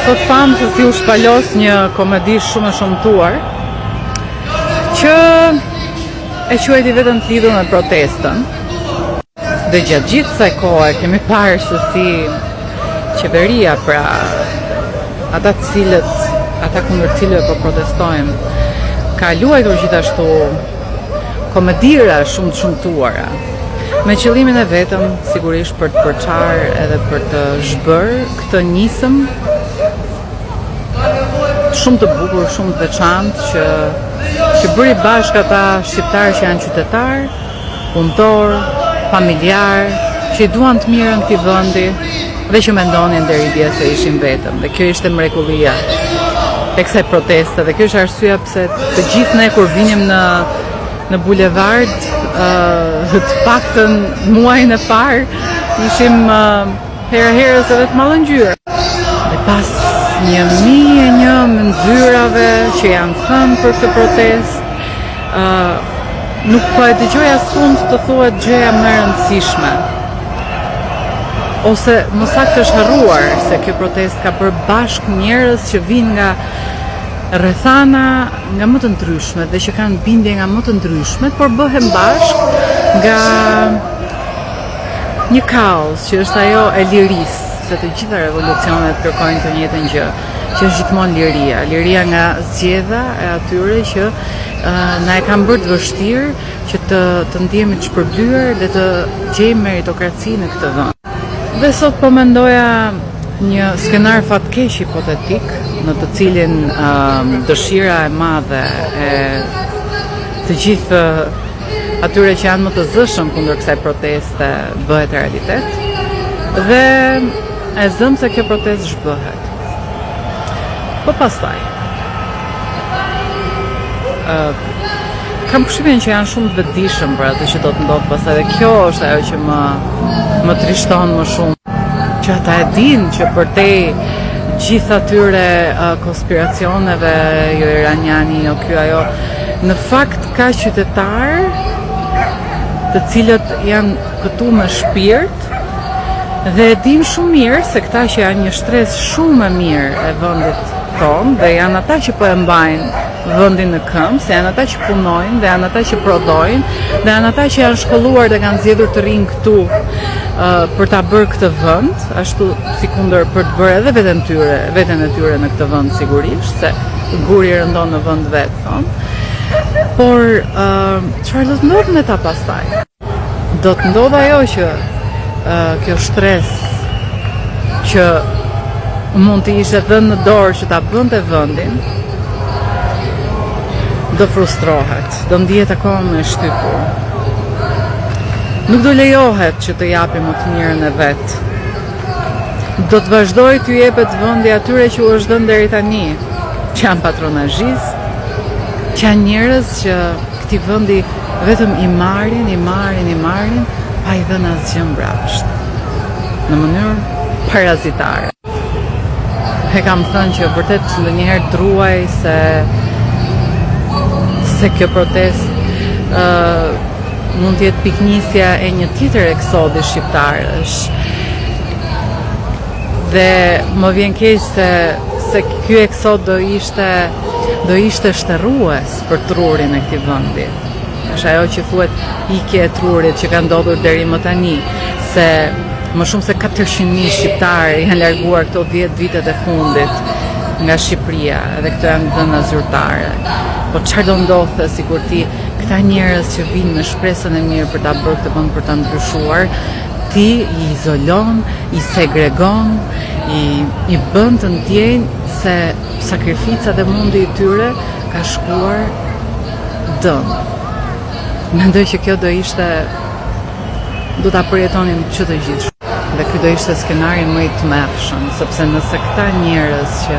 Sot famë se si u shpalos një komedi shumë e shumëtuar që e quajti vetëm të lidhur me protestën. Dhe gjatë gjithë kësaj kohe kemi parë se si qeveria, pra ata kundër cilëve po protestojmë, ka luajtur gjithashtu komedira shumë të shumëtuara, me qëllimin e vetëm sigurisht për të përçarë edhe për të zhbërë këtë nisëm shumë të bukur, shumë të veçantë që bëri bashkë ata shqiptarë që janë qytetarë, punëtorë, familjarë, që i duan të mirën këtij vendi dhe që mendonin deri dje se ishin vetëm. Dhe kjo ishte mrekullia e kësaj proteste dhe kjo është arsyeja pse të gjithë ne kur vinim në bulevard, të paktën muajin e parë ishim herës edhe të mallëngjyrë. Dhe pas 1001 mëndzyrave që janë thënë për këtë protestë, nuk po e dëgjoj asfund të thuhet gjëja më e rëndësishme. Ose më saktë është harruar se kjo protestë ka bërë bashkë njerëz që vinë nga rrethana nga më të ndryshmet dhe që kanë bindje nga më të ndryshmet, por bëhen bashkë nga një kaos që është ajo e lirisë, se të gjitha revolucionet kërkojnë të njëjtën gjë, që është gjithmonë liria. Liria nga zgjedhja e atyre që na e kanë bërë të vështirë që të ndihemi të shpërblyer dhe të gjejmë meritokraci në këtë vend. Dhe sot po mendoja një skenar fatkeq hipotetik në të cilin dëshira e madhe e të gjithë atyre që janë më të zëshëm kundër kësaj proteste bëhet realitet dhe e zëm se kjo protestë zhbëhet. Po pastaj kam përshtypjen që janë shumë të vetëdijshëm për atë që do të ndodhë pastaj dhe kjo është ajo që më trishton më shumë, që ata e dinë që përtej gjithë atyre konspiracioneve, jo iraniani, jo ky ajo, në fakt ka qytetarë të cilët janë këtu me shpirt dhe e dinë shumë mirë se këta që janë një shtresë shumë e mirë e vendit tonë dhe janë ata që po e mbajnë vendin në këmbë, se janë ata që punojnë dhe janë ata që prodhojnë dhe janë ata që janë shkolluar dhe kanë zgjedhur të rinë këtu për ta bërë këtë vend, ashtu sikundër për të bërë edhe veten e tyre në këtë vend sigurisht, se guri rëndon në vend vet, thonë. Por çfarë do të ndodhë me ta pastaj? Do të ndodhë ajo që kjo stres që mund të ishte dhënë në dorë që ta bënte vendin, do frustrohet, do ndihet akoma më shtypur. Nuk do lejohet që të japi më të mirën e vet. Do të vazhdoj t'ju jepet vendi atyre që u është dhënë deri tani, që janë patronazhistë, që janë njerëz që këtij vendi vetëm i marrin, pa i dhënë asgjë mbrapsht, në mënyrë parazitare. E kam thënë që vërtet ndonjëherë druaj se kjo protestë mund të jetë piknisja e një tjetër eksodi shqiptarësh. Dhe më vjen keq se ky eksod do ishte shterrues për trurin e këtij vendi. Është ajo që thuhet ikje e trurit që ka ndodhur deri më tani, se më shumë se 400.000 shqiptarë janë larguar këto 10 vitet e fundit nga Shqipëria, edhe këto janë dhëna zyrtare. Po çfarë do ndodhte sikur këta njerëz që vinë me shpresën e mirë për ta bërë këtë vend, për ta ndryshuar, ti i izolon, i segregon, i bën të ndjejnë se sakrificat e mundi i tyre ka shkuar dëm. Mendoj që kjo do ta përjetonin që të gjithë. Dhe ky do ishte skenari më i tmerrshëm, sepse nëse këta njerëz që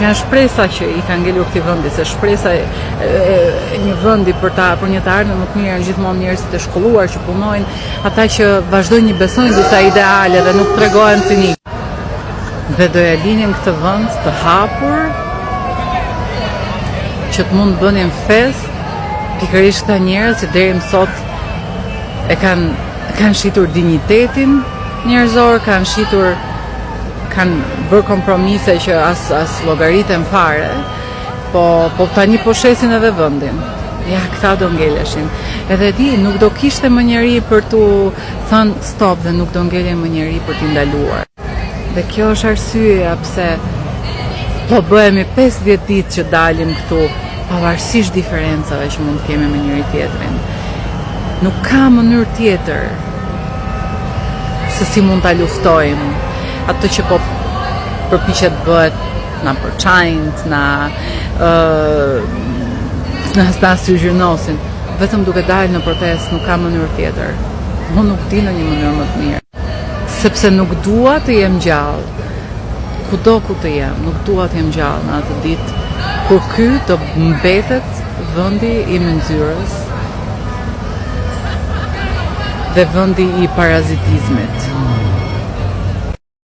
janë shpresa që i ka ngelur këtij vendi, se shpresa e një vendi për një të ardhmen më të mirë janë gjithmonë njerëzit e shkolluar që punojnë, ata që vazhdojnë të besojnë disa ideale dhe nuk tregohen cinik. Dhe do ja linin këtë vend të hapur që të mund të bënin fest pikërisht këta njerëz që deri më sot e kanë shitur dinjitetin njerëzor, kanë kanë bërë kompromise që as llogariten fare, po tani po shesin edhe vendin. Ja, këta do ngeleshin. Edhe di, nuk do kishte më njeri për tu thënë stop dhe nuk do ngelje më njeri për t'i ndaluar. Dhe kjo është arsyeja pse po bëhemi 50 ditë që dalim këtu, pavarësisht diferencave që mund të kemi me njëri tjetrin. Nuk ka mënyrë tjetër se si mund ta luftojmë atë që po përpiqet bëhet na përçajnë, na syzhyrnosin. Vetëm duke dalë në protestë nuk ka mënyrë tjetër. Unë nuk di në një mënyrë më të mirë. Sepse nuk dua të jem gjallë. Kudo ku të jem, nuk dua të jem gjallë në atë ditë kur ky të mbetet vendi i menxyrës dhe vendi i parazitizmit.